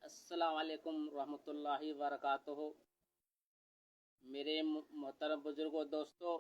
अस्सलाम वालेकुम रहमतुल्लाहि वबरकातुहू। मेरे मोहतरम बुजुर्गों, दोस्तों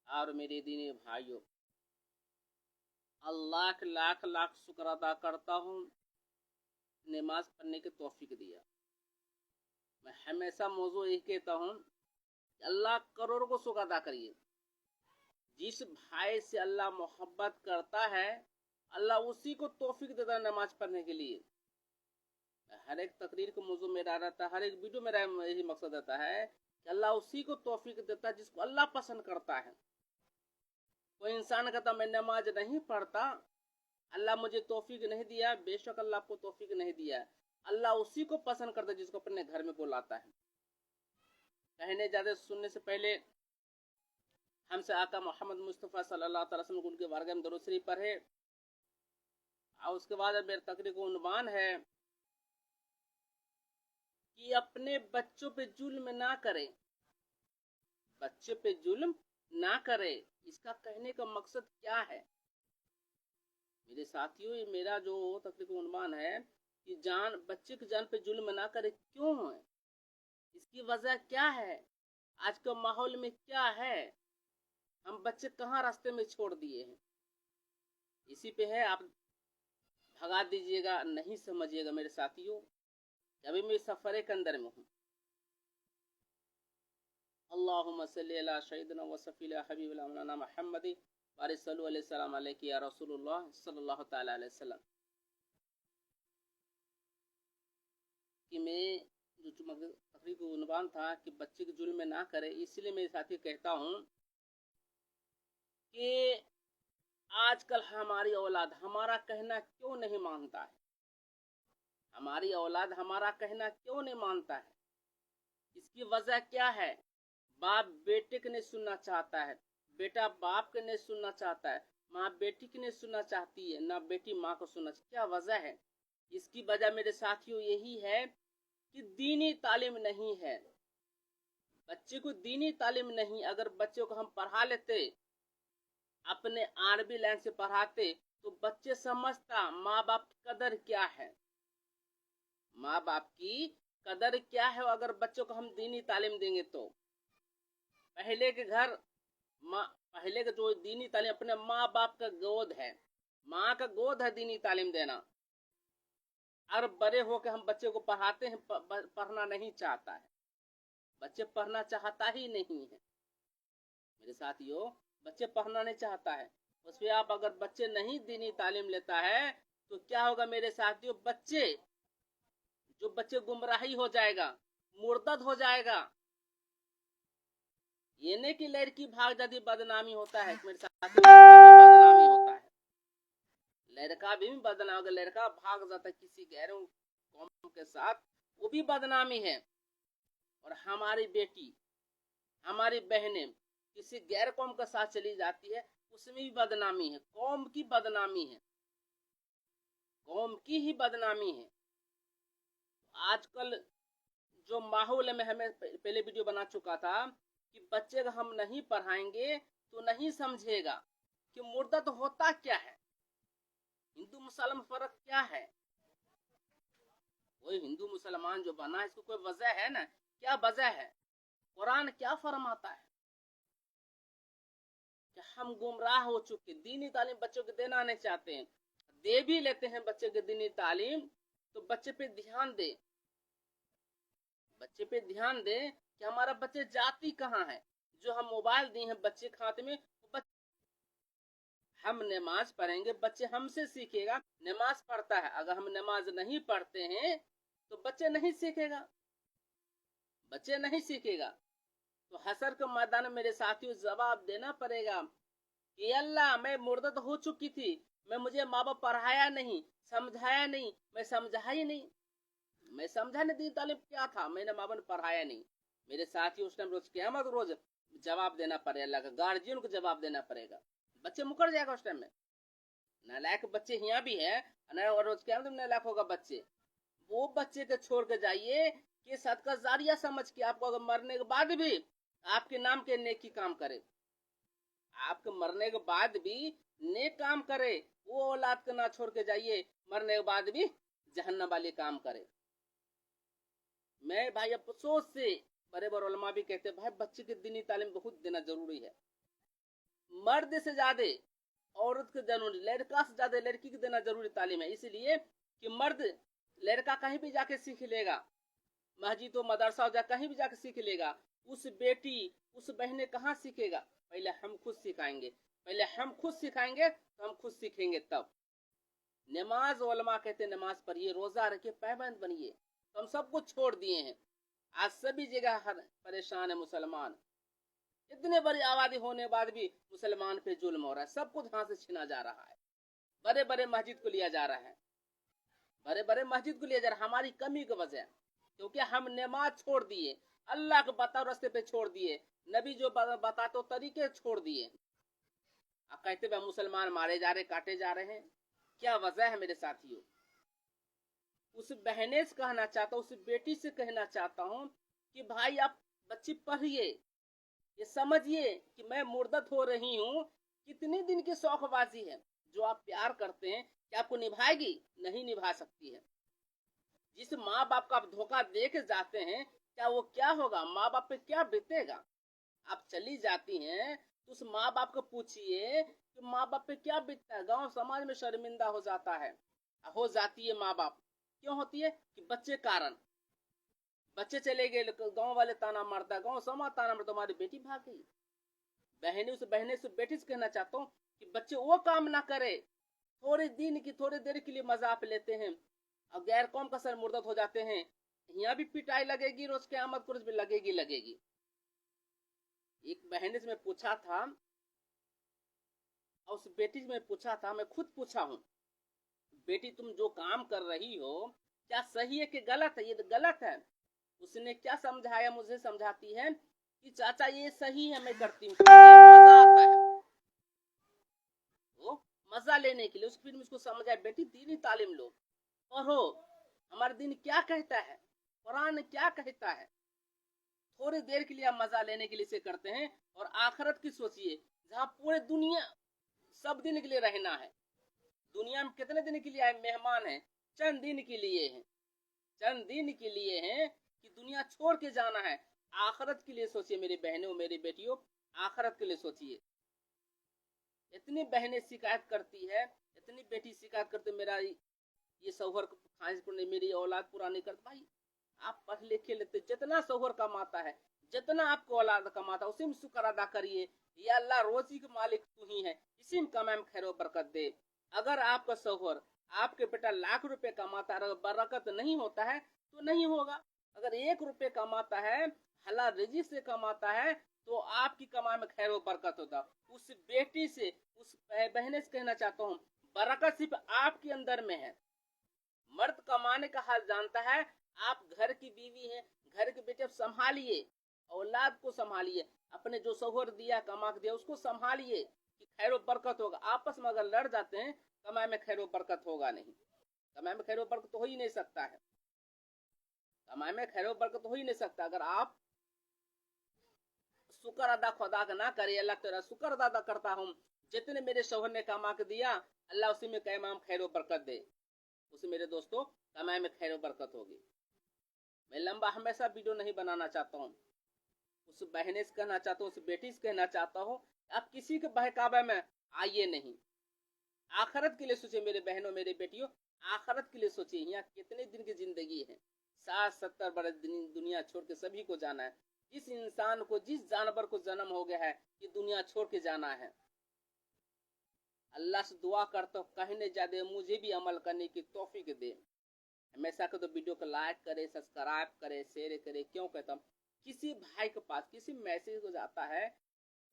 और मेरे दीनी भाइयों, अल्लाह के लाख लाख शुक्र अदा करता हूँ नमाज पढ़ने की तौफीक दिया। मैं हमेशा मौजू यही कहता हूँ, अल्लाह करोड़ों को शुक्र अदा करिए। जिस भाई से अल्लाह मोहब्बत करता है, अल्लाह उसी को तौफीक देता है नमाज पढ़ने के लिए। हर एक तकरीर को मौजू मेरा रहता है, हर एक वीडियो मेरा यही मकसद रहता है कि अल्लाह उसी को तौफीक देता है जिसको अल्लाह पसंद करता है। कोई इंसान कहता मैं नमाज नहीं पढ़ता, अल्लाह मुझे तौफीक नहीं दिया। बेशक अल्लाह आपको तौफीक नहीं दिया, अल्लाह उसी को पसंद करता है जिसको अपने घर में बुलाता है। कहने ज्यादा सुनने से पहले हमसे आका मोहम्मद मुस्तफ़ा सल्लल्लाहु अलैहि वसल्लम उनके बारगाह में दरूद शरीफ पढ़े। और उसके बाद मेरे तकरीर का उन्वान है कि अपने बच्चों पे जुल्म ना करे, बच्चे पे जुल्म ना करे। इसका कहने का मकसद क्या है मेरे साथियों? ये मेरा जो तकरीर का उन्वान है कि बच्चे की जान पे जुल्म ना करे, क्यों है, इसकी वजह क्या है, आज के माहौल में क्या है, हम बच्चे कहाँ रास्ते में छोड़ दिए हैं, इसी पे है। आप भगा दीजिएगा, नहीं समझिएगा मेरे साथियों। अभी मैं सफरे के अंदर में हूँ। अल्लाहुम्मा सल्ली अला सय्यिदिना व सफ़ीना हबीबिना मौलाना मुहम्मद सल्लल्लाहु अलैहि वसल्लम अलैहि या रसूलुल्लाह सल्लल्लाहु तआला अलैहि वसल्लम। कि मैं जो तकरीर का उन्वान था कि बच्चे के जुल्म में ना करे, इसलिए मेरे साथी कहता हूँ कि आजकल हमारी औलाद हमारा कहना क्यों नहीं मानता है, हमारी औलाद हमारा कहना क्यों नहीं मानता है, इसकी वजह क्या है? बाप बेटे के नहीं सुनना चाहता है, बेटा बाप के नहीं सुनना चाहता है, माँ बेटी की नहीं सुनना चाहती है, ना बेटी माँ को सुनना। क्या वजह है? इसकी वजह मेरे साथियों यही है कि दीनी तालीम नहीं है। बच्चे को दीनी तालीम नहीं, अगर बच्चों को हम पढ़ा लेते, अपने अरबी लाइन से पढ़ाते, तो बच्चे समझता माँ बाप की कदर क्या है, माँ बाप की कदर क्या है। अगर बच्चों को हम दीनी तालीम देंगे तो पहले के घर पहले का जो दीनी तालीम अपने माँ बाप का गोद है, माँ का गोद है दीनी तालीम देना। और बड़े होकर हम बच्चे को पढ़ाते हैं, पढ़ना नहीं चाहता है, बच्चे पढ़ना चाहता ही नहीं है मेरे साथियों, बच्चे पढ़ना नहीं चाहता है। उसमें आप अगर बच्चे नहीं दीनी तालीम लेता है तो क्या होगा मेरे साथियों? बच्चे गुमराही हो जाएगा, मुर्तद हो जाएगा। ये नहीं कि लड़की भाग जाती बदनामी होता है मेरे साथियों, बदनामी होता है, लड़का भी बदनाम। अगर लड़का भाग जाता है किसी गैर कौम के साथ, वो भी बदनामी है। और हमारी बेटी, हमारी बहनें किसी गैर कौम के साथ चली जाती है, उसमें भी बदनामी है, कौम की बदनामी है, कौम की ही बदनामी है। आजकल जो माहौल में, हमें पहले वीडियो बना चुका था कि बच्चे को हम नहीं पढ़ाएंगे तो नहीं समझेगा कि मुर्दा तो होता क्या है, हिंदू मुसलमान फर्क क्या है। कोई हिंदू मुसलमान जो बना, इसको कोई वजह है ना? क्या वजह है? कुरान क्या फरमाता है कि हम गुमराह हो चुके, दीनी तालीम बच्चों को देना नहीं चाहते हैं। दे भी लेते हैं बच्चे के दीनी तालीम, तो बच्चे पे ध्यान दे, बच्चे पे ध्यान दे कि हमारा बच्चे जाति कहाँ है। जो हम मोबाइल दिए हैं बच्चे के हाथ में, हम नमाज पढ़ेंगे, बच्चे हमसे सीखेगा। नमाज पढ़ता है, अगर हम नमाज नहीं पढ़ते हैं तो बच्चे नहीं सीखेगा, बच्चे नहीं सीखेगा। तो हसर के मैदान में मेरे साथियों जवाब देना पड़ेगा कि अल्लाह मैं मुर्तद हो चुकी थी, मुझे माँ बाप पढ़ाया नहीं, समझाया नहीं, मैं समझा ही नहीं, मैं समझा नहीं दीन तालीम क्या था, मैंने माँ बाप ने पढ़ाया नहीं। मेरे साथियों उस टाइम रोज क़यामत रोज जवाब देना पड़ेगा, अल्लाह का गार्जियन को जवाब देना पड़ेगा। बच्चे मुकर जाएगा उस टाइम में। नालायक बच्चे यहाँ भी है, और रोज क़यामत में नालायक होगा बच्चे। वो बच्चे को छोड़ के जाइए कि सदका जारिया समझ के आपको अगर मरने के बाद भी आपके नाम के नेकी काम करे, आपके मरने के बाद भी नेक काम करे, वो औलाद को ना छोड़ के जाइए, मरने के बाद भी जहन्नम वाले काम करे। मैं भाई अफसोस से बड़े बड़े उलमा भी कहते हैं भाई बच्चे की दीनी तालीम बहुत देना जरूरी है। मर्द से ज्यादा औरत के जरूरी, लड़का से ज्यादा लड़की की देना जरूरी तालीम है। इसलिए कि मर्द लड़का कहीं भी जाके सीख लेगा, मस्जिद मदरसा हो जा कहीं भी जाके सीख लेगा, उस बेटी उस बहने कहाँ सीखेगा? पहले हम खुद सिखाएंगे, पहले हम खुद सिखाएंगे तो हम खुद सीखेंगे तब। नमाज उलमा कहते नमाज पढ़िए, रोजा रखिए, पाबंद बनिए। तो हम सब कुछ छोड़ दिए हैं। आज सभी जगह हर परेशान है मुसलमान। इतने बड़ी आबादी होने बाद भी मुसलमान पे जुल्म हो रहा है, सब कुछ हाथ से छीना जा रहा है। बड़े बड़े मस्जिद को लिया जा रहा है, बड़े बड़े मस्जिद को लिया जा रहा है हमारी कमी की वजह, क्योंकि हम नमाज छोड़ दिए, अल्लाह के बताओ रास्ते पे छोड़ दिए, नबी जो बताते तरीके छोड़ दिए। आप कहते हैं मुसलमान मारे जा रहे, काटे जा रहे हैं, क्या वजह है मेरे साथियों? उस बहने से कहना चाहता हूँ, उस बेटी से कहना चाहता हूँ कि भाई आप बच्ची पढ़िए, ये समझिए कि मैं मुर्दत हो रही हूँ। कितनी दिन की शौकबाजी है, जो आप प्यार करते हैं क्या आपको निभाएगी? नहीं निभा सकती है। जिस माँ बाप का आप धोखा दे के जाते हैं, क्या वो क्या होगा, माँ बाप पे क्या बीतेगा? आप चली जाती हैं तो उस माँ बाप को पूछिए कि माँ बाप पे क्या बीतता है। गांव समाज में शर्मिंदा हो जाता है, हो जाती है माँ बाप। क्यों होती है? कि बच्चे कारण, बच्चे चले गए, गांव वाले ताना मारता, गांव समाज ताना मारता, तुम्हारी बेटी भाग गई। बहने से बेटी से कहना चाहता हूँ कि बच्चे वो काम ना करे, थोड़े दिन की थोड़ी देर के लिए मजा आप लेते हैं और गैर कौम का सर मुर्दत हो जाते हैं। यहाँ भी पिटाई लगेगी, रोज के आमद कुछ भी लगेगी। एक बहन से मैं पूछा था, और उस बेटी से मैं पूछा था, मैं खुद पूछा हूँ, बेटी तुम जो काम कर रही हो क्या सही है कि गलत है? ये तो गलत है। उसने क्या समझाया, मुझे समझाती है कि चाचा ये सही है, मैं करती हूँ, मजा आता है। वो मजा लेने के लिए फिर मुझको समझाया, बेटी दीनी तालीम लो, पढ़ो, हमारा दिन क्या कहता है, कुरान क्या कहता है। थोड़ी देर के लिए आप मजा लेने के लिए इसे करते हैं, और आखिरत की सोचिए, जहाँ पूरे दुनिया सब दिन के लिए रहना है। दुनिया में कितने दिन के लिए आए मेहमान हैं? चंद दिन के लिए हैं, चंद दिन के लिए हैं कि दुनिया छोड़ के जाना है। आखिरत के लिए सोचिए मेरी बहनों, मेरी बेटियों, आखिरत के लिए सोचिए। इतनी बहनें शिकायत करती है, इतनी बेटी शिकायत करती, मेरा ये शौहर ख्वाहिश पूरी, मेरी औलाद पूरा नहीं करती। भाई आप पढ़ लिखे लेते, जितना शौहर कमाता है, जितना आपको औलाद कमाता है, उसी में शुक्र अदा करिए। या अल्लाह रोजी के मालिक तू ही है, इसी में कमाई में खैर बरकत दे। अगर आपका शौहर, आपके बेटा लाख रुपए कमाता है, अगर बरकत नहीं होता है तो नहीं होगा। अगर 1 रुपए कमाता है, हलाल रिजी से कमाता है, तो आपकी कमाई में खैर बरकत होता। उस बेटी से, उस बहने से कहना चाहता हूँ, बरकत सिर्फ आपके अंदर में है। मर्द कमाने का हाल जानता है, आप घर की बीवी हैं, घर के बेटे संभालिए, औलाद को संभालिए, अपने जो शौहर दिया कमा के दिया उसको संभालिए कि खैर बरकत होगा। आपस में अगर लड़ जाते हैं, कमाई में खैर बरकत होगा नहीं, कमाई में खैर बरकत हो ही नहीं सकता है, कमाई में खैर बरकत हो ही नहीं सकता। अगर आप शुक्र अदा खुदा का ना करे, अल्लाह तेरा शुक्र अदा करता हूँ, जितने मेरे शौहर ने कमा के दिया, अल्लाह उसी में कैमाम खैर बरकत दे, उसे मेरे दोस्तों कमाई में खैर बरकत होगी। मैं लंबा हमेशा वीडियो नहीं बनाना चाहता हूँ। उस बहने से कहना चाहता हूँ, उस बेटी से कहना चाहता हूँ, आप किसी के बहकावे में आइए नहीं। आखिरत के लिए सोचिए मेरे बहनों, मेरे बेटियों, आखिरत के लिए सोचिए। यहाँ कितने दिन की जिंदगी है? 60-70 बरस दुनिया छोड़ के सभी को जाना है। जिस इंसान को, जिस जानवर को जन्म हो गया है, ये दुनिया छोड़ के जाना है। अल्लाह से दुआ करता हूँ कहने ज्यादा मुझे भी अमल करने की तौफीक दे। हमेशा को तो वीडियो को लाइक करे, सब्सक्राइब करे, शेयर करे। क्यों कहता हूँ, किसी भाई के पास किसी मैसेज हो जाता है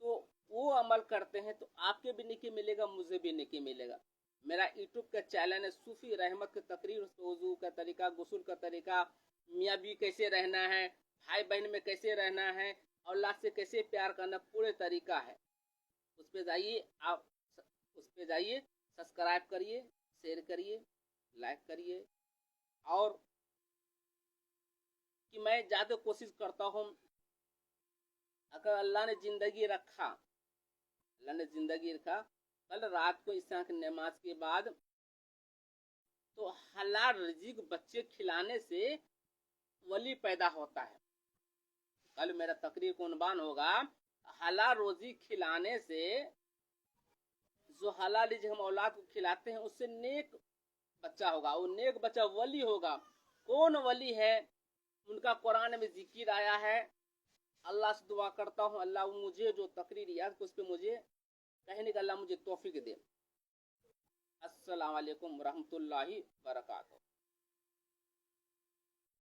तो वो अमल करते हैं तो आपके भी नेकी मिलेगा, मुझे भी नेकी मिलेगा। मेरा यूट्यूब का चैनल है सूफी रहमत के तकरीर, वजू का तरीका, गुस्ल का तरीका, मियाँ बीवी कैसे रहना है, भाई बहन में कैसे रहना है, औलाद से कैसे प्यार करना, पूरे तरीका है। उस पर जाइए, आप उस पर जाइए, सब्सक्राइब करिए, शेयर करिए, लाइक करिए। और कि मैं ज़्यादा कोशिश करता हूँ, अगर अल्लाह ने ज़िंदगी रखा, अल्लाह ने ज़िंदगी रखा, कल रात को ईशा की नमाज के बाद तो حلال رزق بچے کھلانے سے ولی پیدا ہوتا ہے. کل میرا تقریر کا عنوان ہوگا حلال روزی کھلانے سے، جو حلال رزق ہم اولاد کو کھلاتے ہیں اس سے نیک بچہ ہوگا، وہ نیک بچہ ولی ہوگا. کون ولی ہے؟ ان کا قرآن میں ذکر آیا ہے. اللہ سے دعا کرتا ہوں اللہ مجھے جو تقریر یاد کو اس پہ مجھے کہنے کا اللہ مجھے توفیق دے. السلام علیکم ورحمۃ اللہ وبرکاتہ.